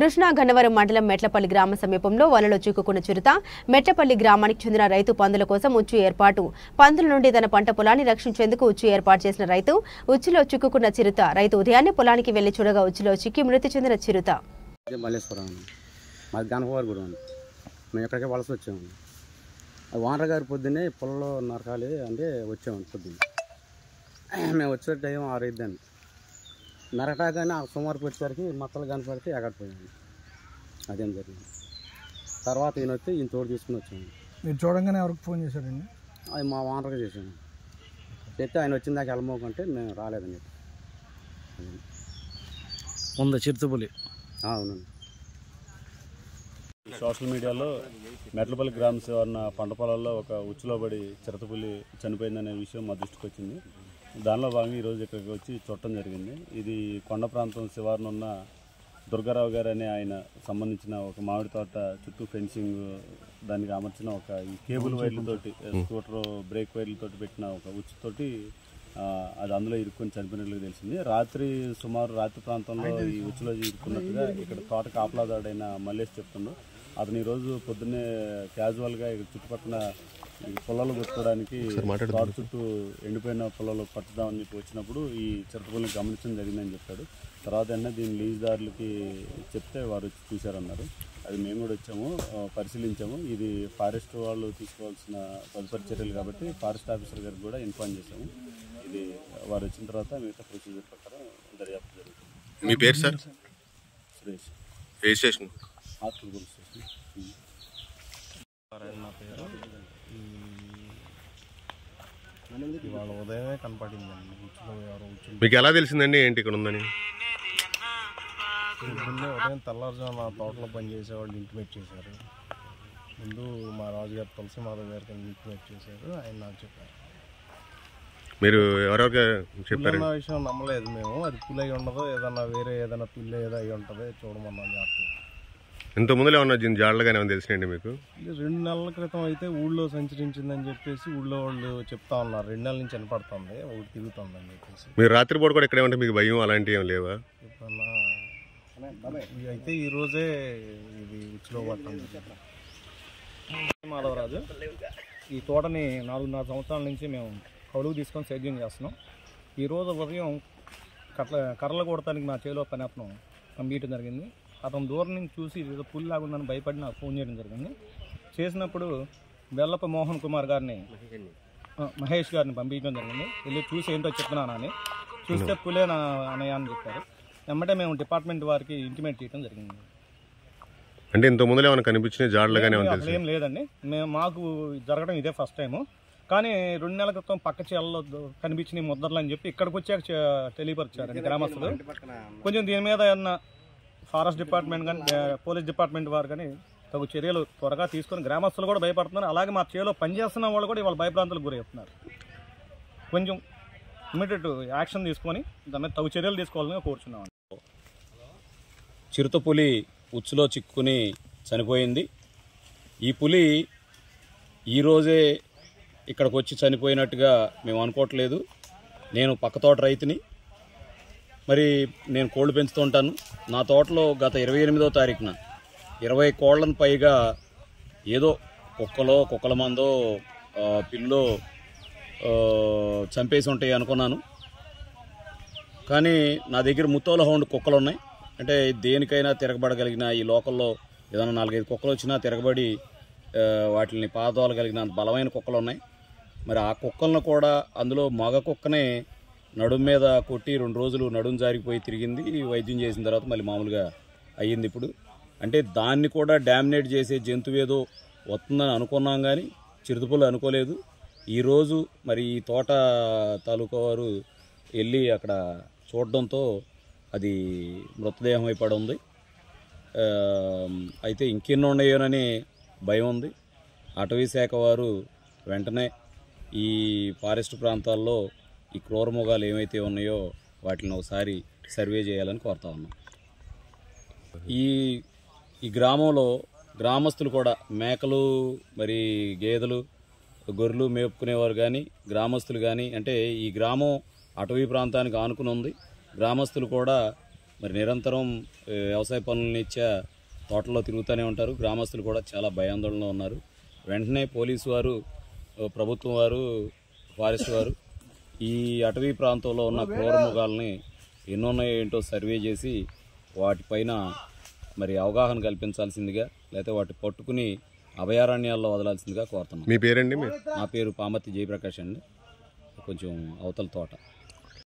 కృష్ణా గన్నవరం మండలం మెట్లపల్లి గ్రామ సమీపంలో వలలో చిక్కుకున్న చిరుత మెట్లపల్లి గ్రామానికి చెందిన రైతు పందుల కోసం ఉచ్చు ఏర్పాటు. పందుల నుండి తన పంట పొలాన్ని రక్షించేందుకు ఉచ్చు ఏర్పాటు చేసిన రైతు ఉచ్చులో చిక్కుకున్న చిరుత. రైతు ఉదయాన్నే పొలానికి వెళ్లి చూడగా ఉచ్చులో చిక్కి మృతి చెందిన చిరుత. వానర్ గారి పొద్దున్నే పొలంలో నరకాలి అంటే వచ్చాము. పొద్దున్న మేము వచ్చే టైం 6 అయిద్దండి. నరకటాకని సుమారుకి వచ్చేసరికి మొక్కలు కనపడితే ఎగడిపోయాము. అదేం జరిగింది. తర్వాత ఈయన వస్తే ఈయన తోడు తీసుకుని వచ్చాము. మీరు చూడంగానే ఎవరికి ఫోన్ చేశారండి? అది మా వానర్గా చేశాను. చెప్తే ఆయన వచ్చిన దాకా వెళ్ళమోకంటే మేము రాలేదండి. ఉందా చిరుతపులి? అవునండి. సోషల్ మీడియాలో మెట్లపల్లి గ్రామ శివారున పంట పొలాల్లో ఒక ఉచ్చులో పడి చిరుతపులి చనిపోయిందనే విషయం మా దృష్టికి వచ్చింది. దానిలో భాగంగా ఈరోజు ఇక్కడికి వచ్చి చూడటం జరిగింది. ఇది కొండ ప్రాంతం శివారున ఉన్న దుర్గారావు గారు అనే ఆయన సంబంధించిన ఒక మామిడి తోట చుట్టూ ఫెన్సింగ్ దానికి అమర్చిన ఒక ఈ కేబుల్ వైర్లతోటి స్కూటర్ బ్రేక్ వైర్లతోటి పెట్టిన ఒక ఉచ్చుతోటి అది అందులో ఇరుక్కొని చనిపోయినట్లుగా తెలిసింది. రాత్రి ప్రాంతంలో ఈ ఉచ్చులో ఇరుక్కున్నట్టుగా ఇక్కడ తోట కాపలాదాడైన మల్లేష్ చెప్తున్నాడు. అతను ఈరోజు పొద్దున్నే క్యాజువల్గా ఇక్కడ చుట్టుపక్కల పొలాలు కొట్టుకోవడానికి తోట చుట్టూ ఎండిపోయిన పొలాలు పట్టుదామని చెప్పి వచ్చినప్పుడు ఈ చిరుతపులిని గమనించడం జరిగిందని చెప్పాడు. తర్వాత వెంటనే దీని లీజుదారులకి చెప్తే వారు వచ్చి చూశారన్నారు. అది మేము కూడా వచ్చాము, పరిశీలించాము. ఇది ఫారెస్ట్ వాళ్ళు తీసుకోవాల్సిన తదుపరి చర్యలు కాబట్టి ఫారెస్ట్ ఆఫీసర్ గారికి కూడా ఇన్ఫార్మ్ చేశాము. ఇది వారు వచ్చిన తర్వాత మిగతా ప్రొసీజర్ ప్రకారం దర్యాప్తు జరుగుతుంది. మీ పేరు సార్? సురేష్. ఏ స్టేషన్? Hostel police station. నా పేరు. ఇవాళ ఉదయమే కనపడిందండి. మీకు ఎలా తెలిసిందండి ఏంటి ఇక్కడ ఉందని? పొద్దున్నే ఉదయం తెల్లారుజామున తోటలో పనిచేసేవాళ్ళు ఇంటిమేట్ చేశారు. ముందు మా రాజుగారు తులసి మాధవ్ గారికి ఇంటిమేట్ చేశారు. ఆయన నాకు చెప్పారు. మీరు ఎవరెవరికి చెప్పారు? పులి విషయం నమ్మలేదు మేము. అది పులి అయి ఉండదు, ఏదైనా పిల్లి ఏదో అయి ఉంటుంది, చూడమన్నాం జాగ్రత్త. ఇంత ముందులో ఏమన్నా జాడలుగానే ఏమన్నా తెలిసినండి మీకు? 2 నెలల క్రితం అయితే ఊళ్ళో సంచరించిందని చెప్పేసి ఊళ్ళో వాళ్ళు చెప్తా ఉన్నారు. 2 నెలల నుంచి వినపడుతుంది, ఒకటి తిరుగుతుందని చెప్పేసి. మీరు రాత్రిపూట కూడా ఇక్కడే ఉంటే మీకు భయం అలాంటివి ఏం లేవా? అయితే ఈరోజే ఇది ఉచ్చులో పట్టండి. మాధవరాజు, ఈ తోటని 4.5 సంవత్సరాల నుంచి మేము కౌలుకు తీసుకొని సేద్యం చేస్తున్నాం. ఈరోజు ఉదయం కర్రలు కొడటానికి నా చేలో పని అతను పంపించడం జరిగింది. అతను దూరం నుంచి చూసి ఏదో పులి లాగుందని భయపడి నాకు ఫోన్ చేయడం జరిగింది. చేసినప్పుడు వెల్లప్ప మోహన్ కుమార్ గారిని, మహేష్ గారిని పంపించడం జరిగింది. వెళ్ళి చూసి ఏంటో చెప్తున్నానని చూస్తే పులే నా అన్నయ్య అని చెప్పారు. వెంబటే మేము డిపార్ట్మెంట్ వారికి ఇంటిమేట్ చేయడం జరిగింది. అంటే ఇంత ముందులో ఏమైనా కనిపించిన జాడలుగానే అసలు ఏం లేదండి. మాకు జరగడం ఇదే ఫస్ట్ టైము. కానీ 2 నెలల క్రితం పక్క చేలలో కనిపించిన ముద్దర్లు అని చెప్పి ఇక్కడికి వచ్చాక తెలియపరిచారండి గ్రామస్తులు. కొంచెం దీని మీద ఏమన్నా ఫారెస్ట్ డిపార్ట్మెంట్ కానీ పోలీస్ డిపార్ట్మెంట్ వారు కానీ తగు చర్యలు త్వరగా తీసుకొని, గ్రామస్తులు కూడా భయపడుతున్నారు. అలాగే మా చేలో పనిచేస్తున్న వాళ్ళు కూడా ఇవాళ భయప్రాంతాలకు గురవుతున్నారు. కొంచెం ఇమీడియట్ యాక్షన్ తీసుకొని దాని మీద తగు చర్యలు తీసుకోవాలని కోరుచున్నాం. చిరుతపులి ఉచ్చులో చిక్కుని చనిపోయింది. ఈ పులి ఈరోజే ఇక్కడికి వచ్చి చనిపోయినట్టుగా మేము అనుకోవట్లేదు. నేను పక్క తోట రైతుని, మరి నేను కోళ్ళు పెంచుతూ ఉంటాను. నా తోటలో గత 28వ తారీఖున 20 కోళ్లను పైగా ఏదో కుక్కల మందో పిల్లో చంపేసి ఉంటాయి అనుకున్నాను. కానీ నా దగ్గర ముత్తోల హౌండ్ కుక్కలు ఉన్నాయి. అంటే దేనికైనా తిరగబడగలిగిన, ఈ లోకల్లో ఏదైనా 4-5 కుక్కలు వచ్చినా తిరగబడి వాటిని పాదోలగలిగిన బలమైన కుక్కలు ఉన్నాయి. మరి ఆ కుక్కలను కూడా, అందులో మగ కుక్కనే నడుము మీద కొట్టి 2 రోజులు నడుము జారిపోయి తిరిగింది. వైద్యం చేసిన తర్వాత మళ్ళీ మామూలుగా అయ్యింది. ఇప్పుడు అంటే దాన్ని కూడా డామినేట్ చేసే జంతువు ఏదో వస్తుందని అనుకున్నాం, కానీ చిరుతపులి అనుకోలేదు. ఈరోజు మరి ఈ తోట తాలూకా వారు వెళ్ళి అక్కడ చూడడంతో అది మృతదేహం అయిపడి ఉంది. అయితే ఇంకెన్నో ఉన్నాయోనని భయం ఉంది. అటవీ శాఖ వారు వెంటనే ఈ ఫారెస్ట్ ప్రాంతాల్లో ఈ క్రూరమృగాలు ఏమైతే ఉన్నాయో వాటిని ఒకసారి సర్వే చేయాలని కోరుతా ఉన్నాం. ఈ గ్రామంలో గ్రామస్తులు కూడా మేకలు, మరి గేదెలు, గొర్రెలు మేపుకునేవారు కానీ, గ్రామస్తులు కానీ, అంటే ఈ గ్రామం అటవీ ప్రాంతానికి ఆనుకుని ఉంది. గ్రామస్తులు కూడా మరి నిరంతరం వ్యవసాయ పనులనిచ్చా తోటల్లో తిరుగుతూనే ఉంటారు. గ్రామస్తులు కూడా చాలా భయాందోళనలో ఉన్నారు. వెంటనే పోలీసు వారు, ప్రభుత్వం వారు, ఫారెస్ట్ వారు ఈ అటవీ ప్రాంతంలో ఉన్న క్రూర మృగాల్ని ఎన్నున్నాయో ఏంటో సర్వే చేసి వాటిపైన మరి అవగాహన కల్పించాల్సిందిగా, లేకపోతే వాటి పట్టుకుని అభయారణ్యాల్లో వదలాల్సిందిగా కోరుతున్నాం. మీ పేరండి? నా పేరు పామర్తి జయప్రకాష్ అండి, కొంచెం అవతల తోట.